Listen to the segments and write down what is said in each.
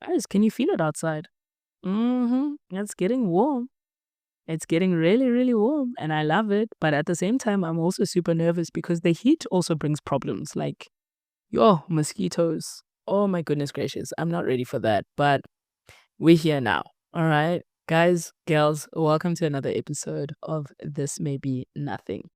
Guys, can you feel it outside? It's getting warm. It's getting really, really warm and I love it. But at the same time, I'm also super nervous because the heat also brings problems like, yo, mosquitoes. Oh my goodness gracious. I'm not ready for that. But we're here now. All right. Guys, girls, welcome to another episode of This May Be Nothing.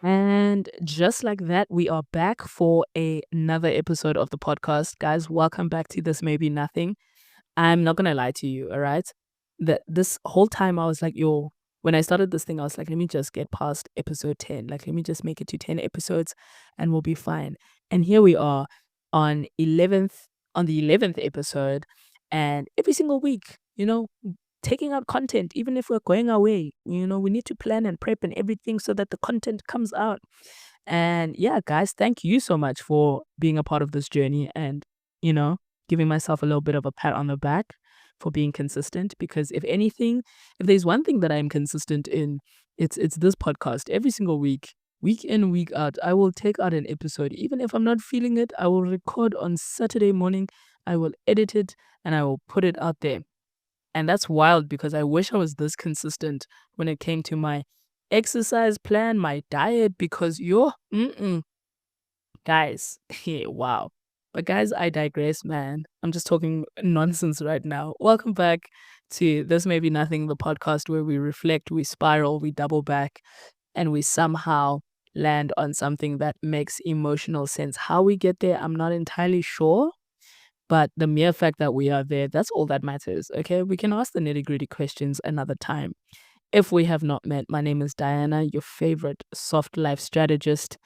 And just like that, we are back for another episode of the podcast. Guys, welcome back to This May Be Nothing. I'm not gonna lie to you, all right? This whole time I was like, yo, when I started this thing, I was like, let me just get past episode 10. Like, let me just make it to 10 episodes and we'll be fine. And here we are on the 11th episode, and every single week, taking out content, even if we're going away, we need to plan and prep and everything so that the content comes out. And yeah, guys, thank you so much for being a part of this journey and, you know, giving myself a little bit of a pat on the back for being consistent. Because if anything, if there's one thing that I'm consistent in, it's this podcast. Every single week in, week out, I will take out an episode. Even if I'm not feeling it, I will record on Saturday morning, I will edit it, and I will put it out there. And that's wild because I wish I was this consistent when it came to my exercise plan, my diet, because guys, wow. But guys, I digress, man. I'm just talking nonsense right now. Welcome back to This May Be Nothing, the podcast where we reflect, we spiral, we double back, and we somehow land on something that makes emotional sense. How we get there, I'm not entirely sure. But the mere fact that we are there, that's all that matters, okay? We can ask the nitty-gritty questions another time. If we have not met, my name is Dayana, your favorite soft life strategist,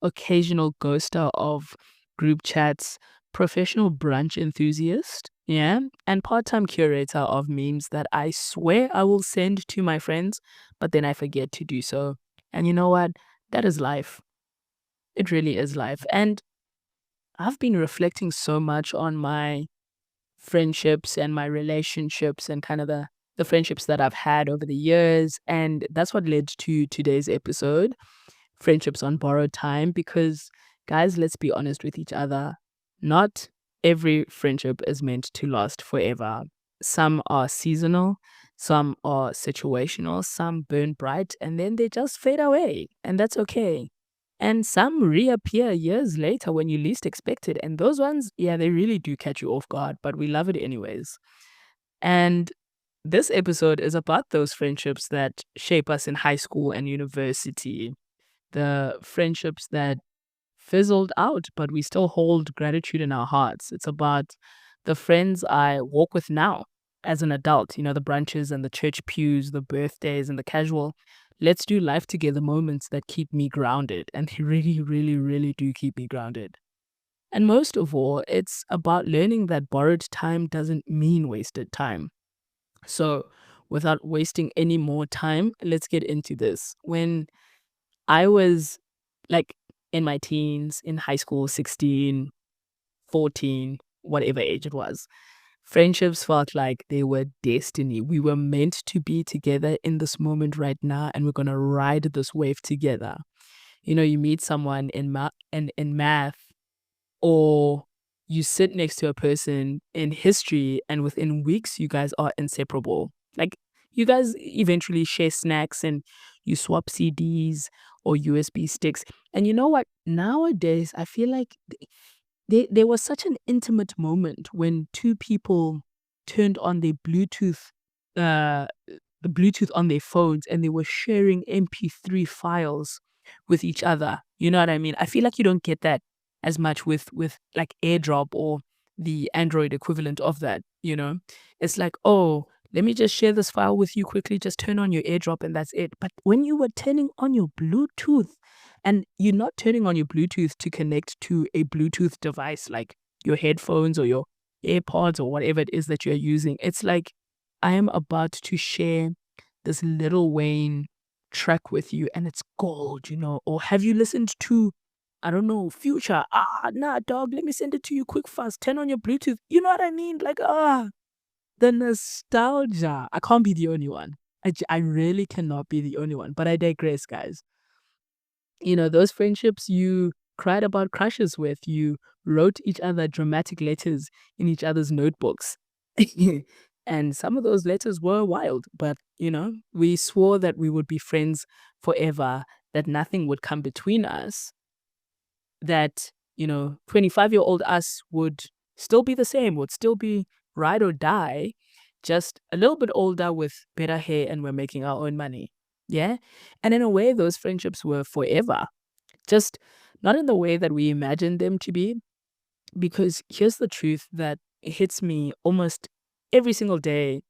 occasional ghoster of group chats, professional brunch enthusiast, yeah, and part-time curator of memes that I swear I will send to my friends, but then I forget to do so. And you know what? That is life. It really is life. And I've been reflecting so much on my friendships and my relationships and kind of the friendships that I've had over the years. And that's what led to today's episode, Friendships on Borrowed Time. Because, guys, let's be honest with each other. Not every friendship is meant to last forever. Some are seasonal, some are situational, some burn bright, and then they just fade away. And that's okay. And some reappear years later when you least expect it. And those ones, yeah, they really do catch you off guard, but we love it anyways. And this episode is about those friendships that shape us in high school and university. The friendships that fizzled out, but we still hold gratitude in our hearts. It's about the friends I walk with now as an adult, the brunches and the church pews, the birthdays and the casual let's do life together moments that keep me grounded. And they really, really, really do keep me grounded. And most of all, it's about learning that borrowed time doesn't mean wasted time. So, without wasting any more time, let's get into this. When I was like in my teens, in high school, 16, 14, whatever age it was, friendships felt like they were destiny. We were meant to be together in this moment right now, and we're going to ride this wave together. You meet someone in math, or you sit next to a person in history, and within weeks, you guys are inseparable. Like, you guys eventually share snacks and you swap CDs or USB sticks. And you know what? Nowadays, I feel like there was such an intimate moment when two people turned on their uh, the Bluetooth on their phones, and they were sharing MP3 files with each other. You know what I mean? I feel like you don't get that as much with like AirDrop or the Android equivalent of that. It's like, oh, let me just share this file with you quickly. Just turn on your AirDrop and that's it. But when you were turning on your Bluetooth, and you're not turning on your Bluetooth to connect to a Bluetooth device like your headphones or your AirPods or whatever it is that you're using. It's like, I am about to share this Lil Wayne track with you and it's gold. Or have you listened to, I don't know, Future? Nah, dog, let me send it to you quick, fast. Turn on your Bluetooth. You know what I mean? Like, The nostalgia. I can't be the only one. I really cannot be the only one. But I digress, guys. Those friendships you cried about crushes with, you wrote each other dramatic letters in each other's notebooks. And some of those letters were wild, but we swore that we would be friends forever, that nothing would come between us, that 25-year-old us would still be the same, would still be ride or die, just a little bit older with better hair, and we're making our own money. Yeah. And in a way, those friendships were forever, just not in the way that we imagined them to be. Because here's the truth that hits me almost every single day.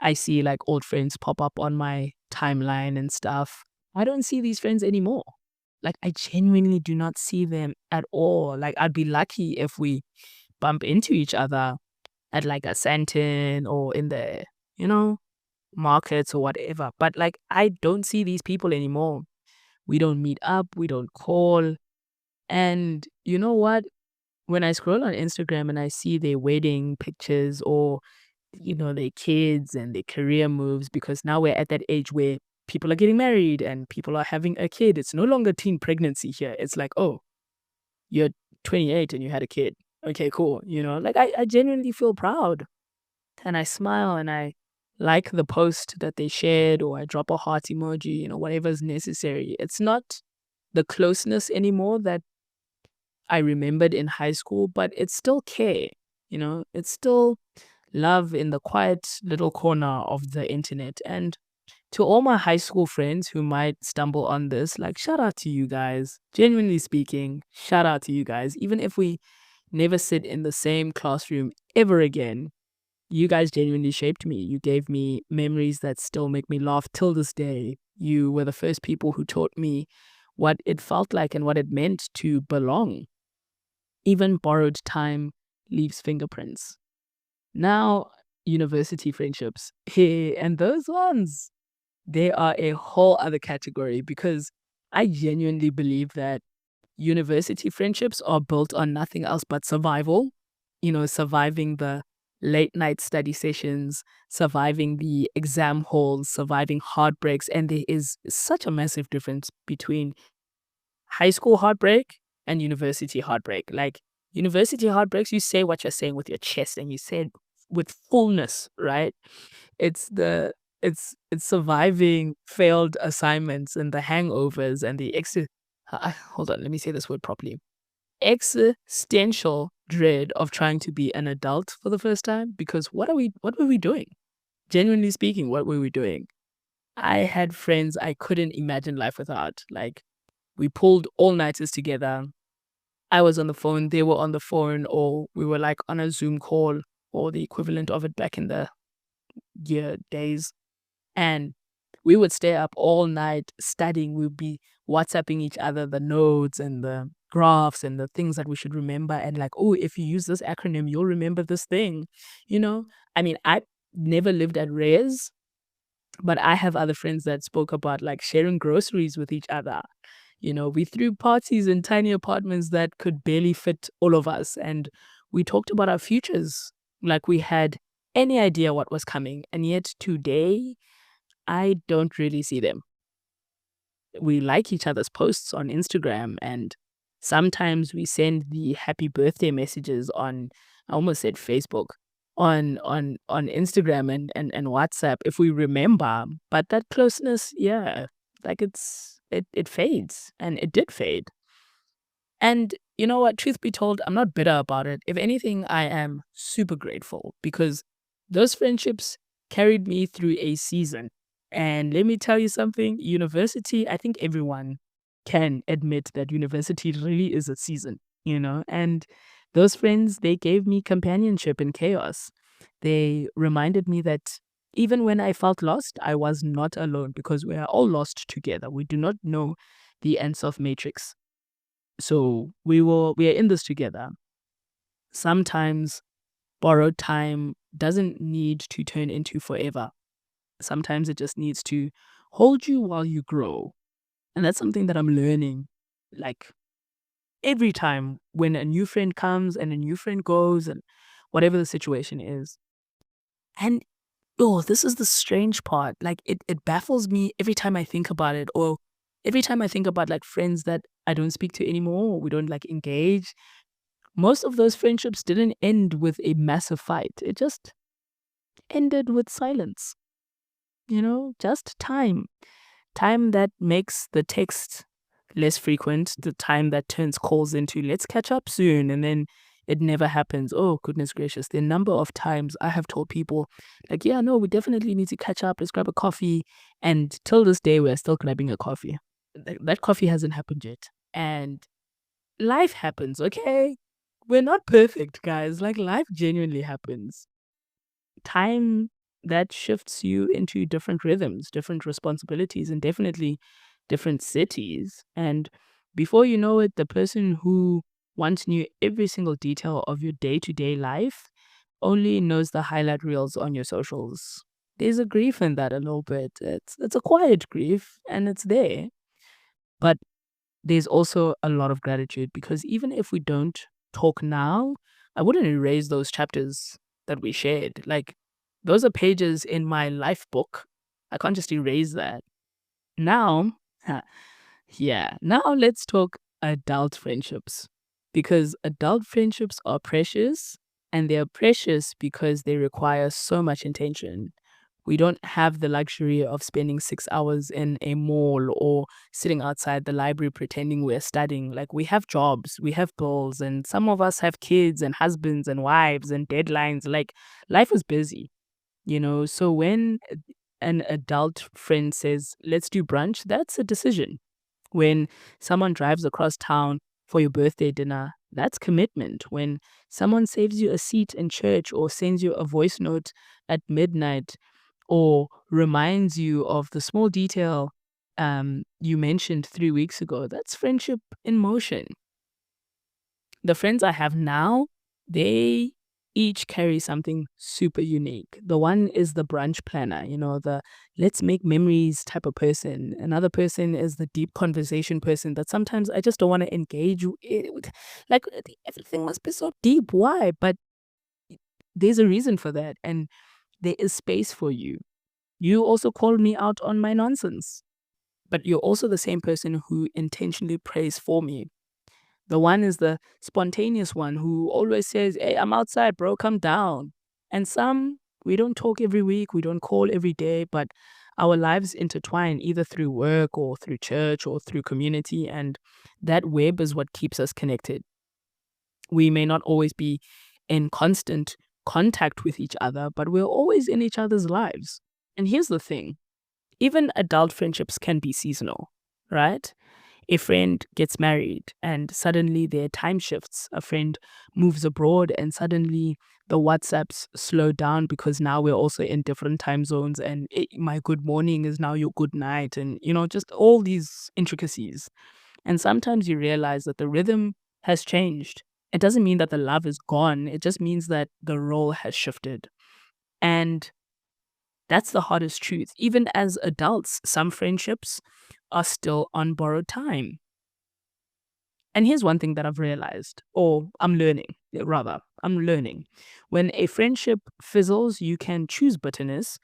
I see like old friends pop up on my timeline and stuff. I don't see these friends anymore. Like, I genuinely do not see them at all. Like, I'd be lucky if we bump into each other at like a Santin or in the, you know, markets or whatever. But like, I don't see these people anymore. We don't meet up, we don't call. And you know what? When I scroll on Instagram and I see their wedding pictures, or their kids and their career moves, because now we're at that age where people are getting married and people are having a kid. It's no longer teen pregnancy here. It's like, oh, you're 28 and you had a kid. Okay, cool. Like, I genuinely feel proud, and I smile, and I like the post that they shared, or I drop a heart emoji, whatever's necessary. It's not the closeness anymore that I remembered in high school, but it's still care. It's still love in the quiet little corner of the internet. And to all my high school friends who might stumble on this, like, shout out to you guys. Genuinely speaking, shout out to you guys. Even if we never sit in the same classroom ever again, you guys genuinely shaped me. You gave me memories that still make me laugh till this day. You were the first people who taught me what it felt like and what it meant to belong. Even borrowed time leaves fingerprints. Now, university friendships. Hey, and those ones, they are a whole other category, because I genuinely believe that university friendships are built on nothing else but survival. Surviving the late night study sessions, surviving the exam halls, surviving heartbreaks. And there is such a massive difference between high school heartbreak and university heartbreak. Like, university heartbreaks, you say what you're saying with your chest, and you say it with fullness, right? It's the it's surviving failed assignments and the hangovers and the hold on, let me say this word properly. Existential dread of trying to be an adult for the first time, because what were we doing? Genuinely speaking, what were we doing? I had friends I couldn't imagine life without. Like, we pulled all-nighters together. I was on the phone, they were on the phone, or we were like on a Zoom call, or the equivalent of it back in the year days. And we would stay up all night studying. We'd be WhatsApping each other the notes and the graphs and the things that we should remember. And like, oh, if you use this acronym, you'll remember this thing. I mean, I never lived at Reyes, but I have other friends that spoke about like sharing groceries with each other. We threw parties in tiny apartments that could barely fit all of us. And we talked about our futures like we had any idea what was coming. And yet today, I don't really see them. We like each other's posts on Instagram, and sometimes we send the happy birthday messages on, I almost said Facebook, on Instagram and WhatsApp if we remember. But that closeness, yeah, like it fades, and it did fade. And you know what? Truth be told, I'm not bitter about it. If anything, I am super grateful, because those friendships carried me through a season. And let me tell you something, university, I think everyone can admit that university really is a season. And those friends, they gave me companionship in chaos. They reminded me that even when I felt lost, I was not alone, because we are all lost together. We do not know the ends of matrix. So we are in this together. Sometimes borrowed time doesn't need to turn into forever. Sometimes it just needs to hold you while you grow. And that's something that I'm learning. Like, every time when a new friend comes and a new friend goes, and whatever the situation is, And oh, this is the strange part. Like it baffles me every time I think about it, or every time I think about like friends that I don't speak to anymore, or we don't like engage. Most of those friendships didn't end with a massive fight. It just ended with silence, just time. Time that makes the text less frequent, the time that turns calls into let's catch up soon, and then it never happens. Oh, goodness gracious. The number of times I have told people, like, yeah, no, we definitely need to catch up. Let's grab a coffee. And till this day, we're still grabbing a coffee. That coffee hasn't happened yet. And life happens, okay? We're not perfect, guys. Like, life genuinely happens. Time that shifts you into different rhythms, different responsibilities, and definitely different cities. And before you know it, the person who once knew every single detail of your day to day life only knows the highlight reels on your socials. There's a grief in that a little bit. It's a quiet grief and it's there. But there's also a lot of gratitude because even if we don't talk now, I wouldn't erase those chapters that we shared. Like, those are pages in my life book. I can't just erase that. Now, yeah, now let's talk adult friendships because adult friendships are precious and they're precious because they require so much intention. We don't have the luxury of spending 6 hours in a mall or sitting outside the library pretending we're studying. Like, we have jobs, we have bills, and some of us have kids and husbands and wives and deadlines. Like, life is busy. So when an adult friend says, let's do brunch, that's a decision. When someone drives across town for your birthday dinner, that's commitment. When someone saves you a seat in church or sends you a voice note at midnight or reminds you of the small detail you mentioned 3 weeks ago, that's friendship in motion. The friends I have now, they each carry something super unique. The one is the brunch planner, the let's make memories type of person. Another person is the deep conversation person that sometimes I just don't want to engage with. Like, everything must be so deep. Why? But there's a reason for that. And there is space for you. You also called me out on my nonsense, but you're also the same person who intentionally prays for me. The one is the spontaneous one who always says, hey, I'm outside, bro, come down. And some, we don't talk every week, we don't call every day, but our lives intertwine either through work or through church or through community. And that web is what keeps us connected. We may not always be in constant contact with each other, but we're always in each other's lives. And here's the thing, even adult friendships can be seasonal, right? A friend gets married and suddenly their time shifts. A friend moves abroad and suddenly the WhatsApps slow down because now we're also in different time zones and my good morning is now your good night and, just all these intricacies. And sometimes you realize that the rhythm has changed. It doesn't mean that the love is gone. It just means that the role has shifted. And that's the hardest truth. Even as adults, some friendships are still on borrowed time. And here's one thing that I've realized, or I'm learning, rather, I'm learning. When a friendship fizzles, you can choose bitterness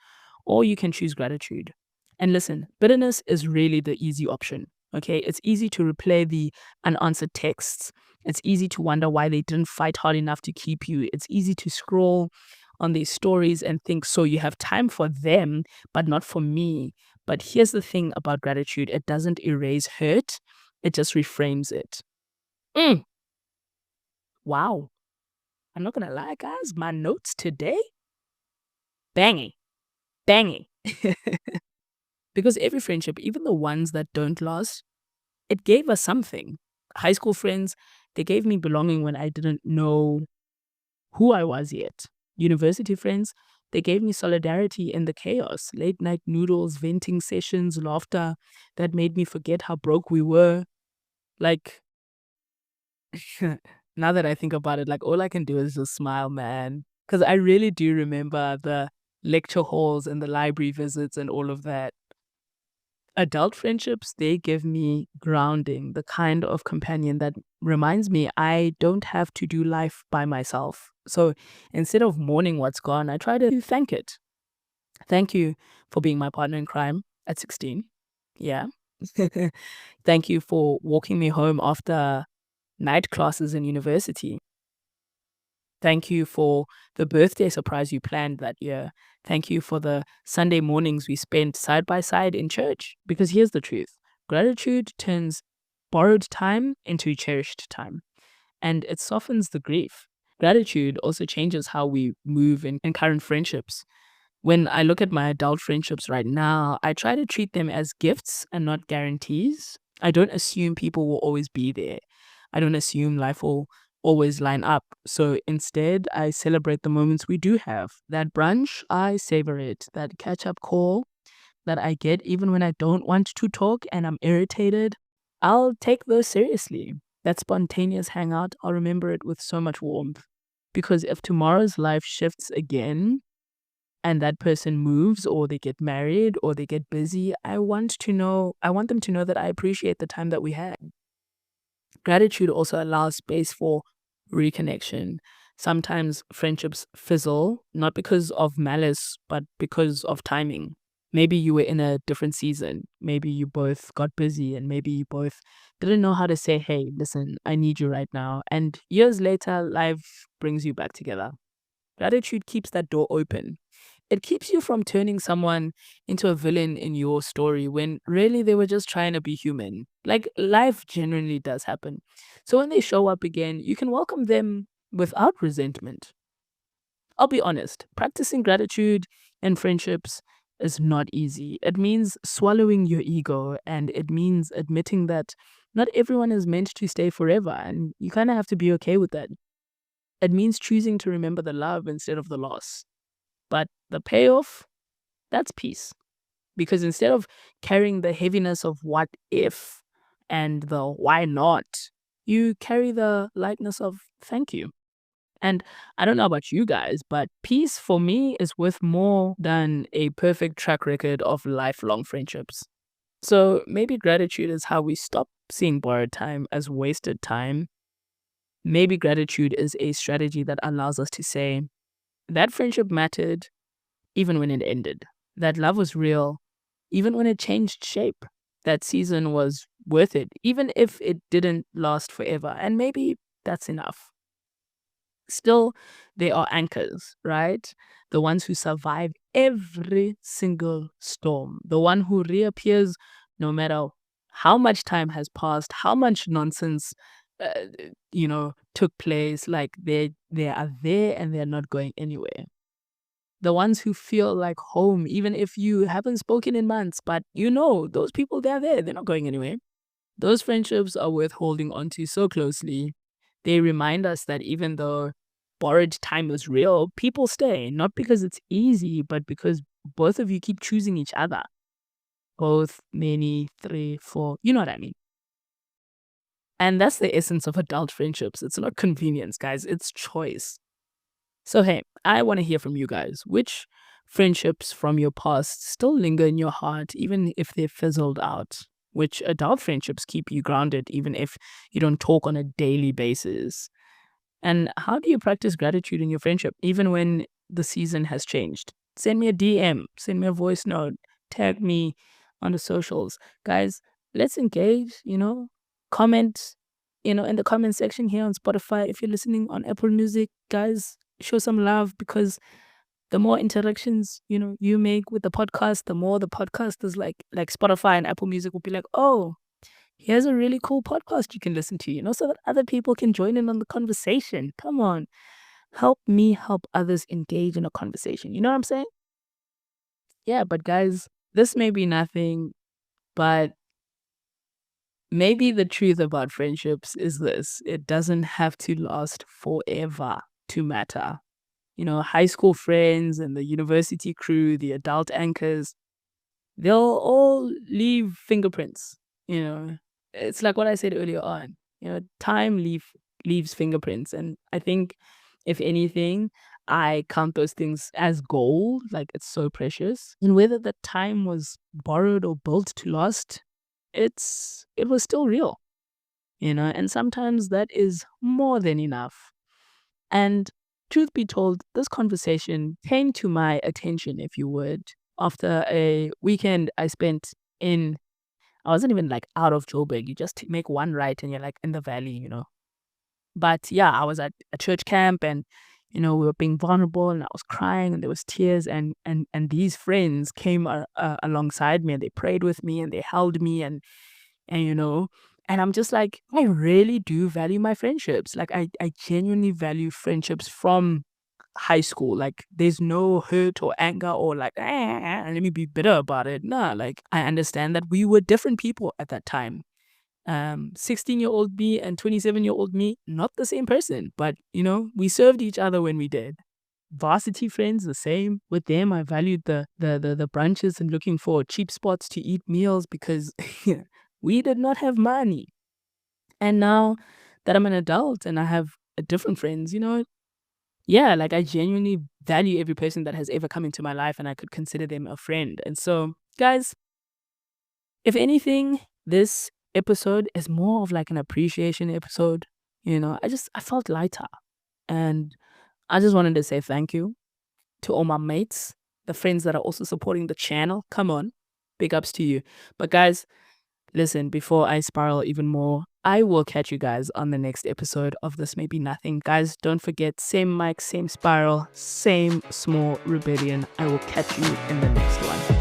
or you can choose gratitude. And listen, bitterness is really the easy option. Okay. It's easy to replay the unanswered texts. It's easy to wonder why they didn't fight hard enough to keep you. It's easy to scroll on these stories and think, so you have time for them, but not for me. But here's the thing about gratitude, it doesn't erase hurt, it just reframes it. Mm, wow. I'm not gonna lie, guys. My notes today, banging, banging. Because every friendship, even the ones that don't last, it gave us something. High school friends, they gave me belonging when I didn't know who I was yet. University friends, they gave me solidarity in the chaos. Late night noodles, venting sessions, laughter that made me forget how broke we were. Like, now that I think about it, like, all I can do is just smile, man. Because I really do remember the lecture halls and the library visits and all of that. Adult friendships, they give me grounding, the kind of companion that reminds me I don't have to do life by myself. So instead of mourning what's gone, I try to thank it. Thank you for being my partner in crime at 16. Yeah. Thank you for walking me home after night classes in university. Thank you for the birthday surprise you planned that year. Thank you for the Sunday mornings we spent side by side in church. Because here's the truth: gratitude turns borrowed time into cherished time, and it softens the grief. Gratitude also changes how we move in current friendships. When I look at my adult friendships right now, I try to treat them as gifts and not guarantees. I don't assume people will always be there. I don't assume life will always line up. So instead, I celebrate the moments we do have. That brunch, I savor it. That catch up call that I get even when I don't want to talk and I'm irritated, I'll take those seriously. That spontaneous hangout, I'll remember it with so much warmth. Because if tomorrow's life shifts again, and that person moves or they get married or they get busy, I want them to know that I appreciate the time that we had. Gratitude also allows space for reconnection. Sometimes friendships fizzle, not because of malice, but because of timing. Maybe you were in a different season. Maybe you both got busy and maybe you both didn't know how to say, hey, listen, I need you right now. And years later, life brings you back together. Gratitude keeps that door open. It keeps you from turning someone into a villain in your story when really they were just trying to be human. Like life genuinely does happen. So when they show up again, you can welcome them without resentment. I'll be honest, practicing gratitude in friendships is not easy. It means swallowing your ego and it means admitting that not everyone is meant to stay forever and you kind of have to be okay with that. It means choosing to remember the love instead of the loss. But the payoff, that's peace. Because instead of carrying the heaviness of what if and the why not, you carry the lightness of thank you. And I don't know about you guys, but peace for me is worth more than a perfect track record of lifelong friendships. So maybe gratitude is how we stop seeing borrowed time as wasted time. Maybe gratitude is a strategy that allows us to say, that friendship mattered even when it ended. That love was real, even when it changed shape. That season was worth it, even if it didn't last forever. And maybe that's enough. Still, they are anchors, right? The ones who survive every single storm, the one who reappears no matter how much time has passed, how much nonsense, took place. Like they are there and they're not going anywhere. The ones who feel like home, even if you haven't spoken in months, but those people, they're there, they're not going anywhere. Those friendships are worth holding on to so closely. They remind us that even though borrowed time is real, people stay, not because it's easy, but because both of you keep choosing each other. Both, many, three, four, you know what I mean? And that's the essence of adult friendships. It's not convenience, guys, it's choice. So, hey, I want to hear from you guys. Which friendships from your past still linger in your heart, even if they're fizzled out? Which adult friendships keep you grounded, even if you don't talk on a daily basis? And how do you practice gratitude in your friendship, even when the season has changed? Send me a DM, send me a voice note, tag me on the socials. Guys, let's engage, comment, in the comment section here on Spotify. If you're listening on Apple Music, guys, show some love because the more interactions, you make with the podcast, the more the podcast is like Spotify and Apple Music will be like, oh, here's a really cool podcast you can listen to, so that other people can join in on the conversation. Come on. Help me help others engage in a conversation. You know what I'm saying? Yeah, but guys, this may be nothing, but maybe the truth about friendships is this: it doesn't have to last forever to matter. High school friends and the university crew, the adult anchors, they'll all leave fingerprints. It's like what I said earlier on. Time leaves fingerprints, and I think if anything, I count those things as gold, like it's so precious. And whether the time was borrowed or built to last, it was still real, and sometimes that is more than enough. And truth be told, this conversation came to my attention, if you would, after a weekend I spent in, I wasn't even like out of Joburg. You just make one right and you're like in the valley. But yeah, I was at a church camp and, we were being vulnerable and I was crying and there was tears and these friends came alongside me and they prayed with me and they held me and and I'm just like, I really do value my friendships. Like I genuinely value friendships from high school. Like there's no hurt or anger or like, let me be bitter about it. Nah, like I understand that we were different people at that time. 16-year-old me and 27-year-old me, not the same person, but we served each other when we did. Varsity friends, the same. With them, I valued the brunches and looking for cheap spots to eat meals because we did not have money. And now that I'm an adult and I have different friends, yeah, like I genuinely value every person that has ever come into my life and I could consider them a friend. And so, guys, if anything, this episode is more of like an appreciation episode. I felt lighter and I just wanted to say thank you to all my mates, the friends that are also supporting the channel. Come on, big ups to you. But guys, listen, before I spiral even more, I will catch you guys on the next episode of This May Be Nothing. Guys, don't forget, same mic, same spiral, same small rebellion. I will catch you in the next one.